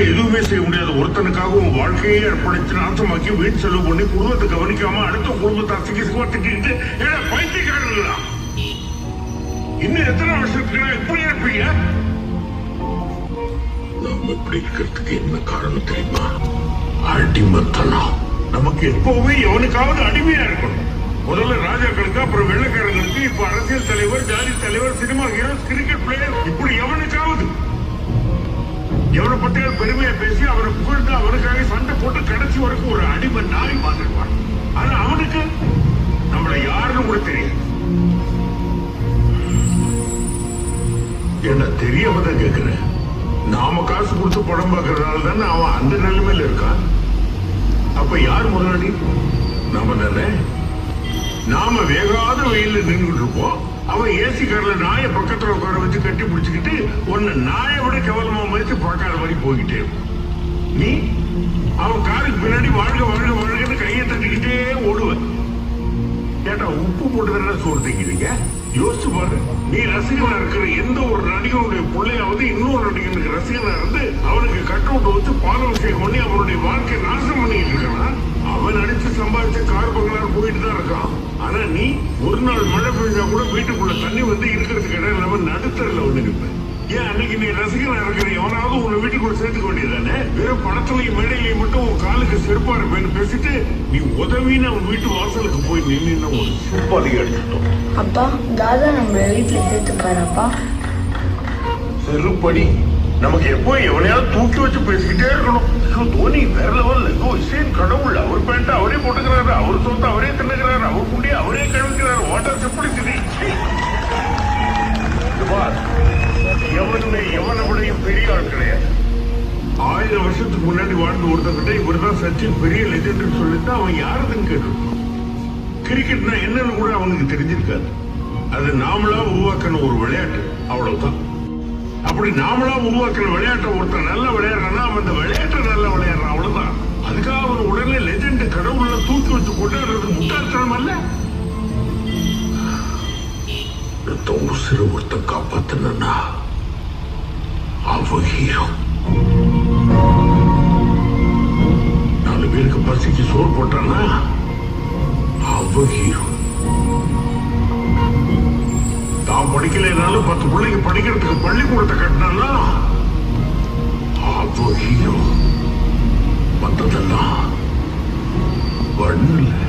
எதுவுமே செய்ய முடியாத ஒருத்தனுக்காக உன் வாழ்க்கையை அர்ப்பணிச்சு நாசமாக்கி வீட்டு செலவு பண்ணி குடும்பத்தை கவனிக்காம அடுத்த குடும்பத்தை அசிங்கமா திட்டிட்டு பைத்தியக்காரங்களா இன்னும் எத்தனை வருஷத்துக்கு எப்படி இருப்பீங்க? நம்ம இப்படி இருக்கிறதுக்கு என்ன காரணம் தெரியுமா? அடிமத்தனம். நமக்கு எப்பவுமே எவனுக்காவது அடிமையா இருக்கணும். முதல்ல ராஜாக்களுக்கு, அப்புறம் வெள்ளக்காரங்களுக்கு, இப்ப அரசியல் தலைவர், ஜாதி தலைவர், சினிமா ஹீரோஸ், கிரிக்கெட் பிளேயர், இப்படி எவனுக்காவது எவனை பத்தியால் பெருமையா பேசி அவனை புகழ்ந்து அவனுக்காக சண்டை போட்டு கடைசி வரைக்கும் ஒரு அடிமை நாய் மாறிடுவான். ஆனா அவனுக்கு நம்மளை யாருன்னு கூட தெரியாது. என்ன தெரியாம தான் கேட்கிறேன். நாம காசு கொடுத்து படம் பார்க்கறதுனால தானே அவன் அந்த நிலைமையில இருக்கான். அப்ப யார் முதலாளி? நாம தானே. நாம வேகாத வெயில நின்றுட்டு இருப்போம். அவன் ஏசி கார்ல நாய பக்கத்துல உட்கார வச்சு கட்டி பிடிச்சுக்கிட்டு உன்னை நாயை விட கேவலமா மதித்து பார்க்காத மாதிரி போய்கிட்டே நீ அவன் காருக்கு பின்னாடி வாழ்க வாழ்க வாழ்கன்னு கையை தட்டிக்கிட்டே ஓடுவ. கேட்டா உப்பு போட்டுதானே சோறு தைக்கிறீங்க? யோசிச்சு பாரு. நீ ரசிகனா இருக்கிற எந்த ஒரு நடிகனுடைய பிள்ளையாவது இன்னொரு நடிகனுக்கு ரசிகனா இருந்து அவனுக்கு கட் அவுட் வச்சு பாலவசியம் பண்ணி அவனுடைய வாழ்க்கை நாசம் பண்ணிட்டு இருக்கான். அவன் அடிச்சு சம்பாதிச்ச கார் பங்களார் போயிட்டு தான் இருக்கான். ஆனா நீ ஒரு நாள் மழை பெய்ஞ்சா கூட வீட்டுக்குள்ள தண்ணி வந்து இருக்கிறதுக்கு இடம் இல்லாம நடுத்தரில் வந்து நிற்ப. ஏன் அன்னைக்கு நீ ரசிகனா இருக்கிற எவனாவது உன்னை வீட்டுக்குள்ள சேர்த்துக்க வேண்டியதானே? வெறும் படத்துலயும் மேடையிலையும் மட்டும் உன் காலுக்கு செருப்பா இருப்பேன்னு பேசிட்டு நீ உதவின்னு அவன் வீட்டு வாசலுக்கு போய் நின்று ஒரு செருப்பாளியை அடிச்சுட்டோம். அப்பா தாதா நம்ம வீட்டுல சேர்த்துப்பாரப்பா. செருப்படி நமக்கு எப்போ எவனையாவது தூக்கி வச்சு பேசிக்கிட்டே இருக்கணும். தோனி வேற லெவல்ல இசைன் கடவுள். அவர் பேண்ட் அவரே போட்டுக்கிறாரு, அவர் சொந்த அவரே தின்னுக்கிறாரு, அவர் குண்டி அவரே கழுவிக்கிறாரு. வாட்டர் செப்படி எவனை விடையும் பெரிய ஆள் கிடையாது. 1000 வருஷத்துக்கு முன்னாடி வாழ்ந்து ஒருத்தங்கிட்ட இவர்தான் சச்சின் பெரிய லெஜெண்ட் சொல்லிட்டு அவன் யாருதுன்னு கேட்டிருப்பான். கிரிக்கெட்னா என்னன்னு கூட அவனுக்கு தெரிஞ்சிருக்காது. அது நாமளா உருவாக்கின ஒரு விளையாட்டு, அவ்வளவுதான். அப்படி நாமளா உருவாக்குற விளையாட்டை ஒருத்தர் நல்லா விளையாடுறான்னா அவன் அந்த விளையாட்டை நல்லா விளையாடுறான், அவ்வளவுதான். அதுக்காக அவன் உடனே லெஜெண்ட் கடவுள்ல தூக்கி வச்சு கொண்டாடுறது முட்டாள்தனம் அல்ல. உசிறு ஒருத்தன் காப்பாத்தினா அவ ஹீரோ. 4 பேருக்கு பசிக்கு சோறு போட்டானா அவ ஹீரோ. தான் படிக்கலைனாலும் 10 பிள்ளைங்க படிக்கிறதுக்கு பள்ளிக்கூடத்தை கட்டினா அவ ஹீரோ. மற்றதெல்லாம் ஒண்ணு இல்லை.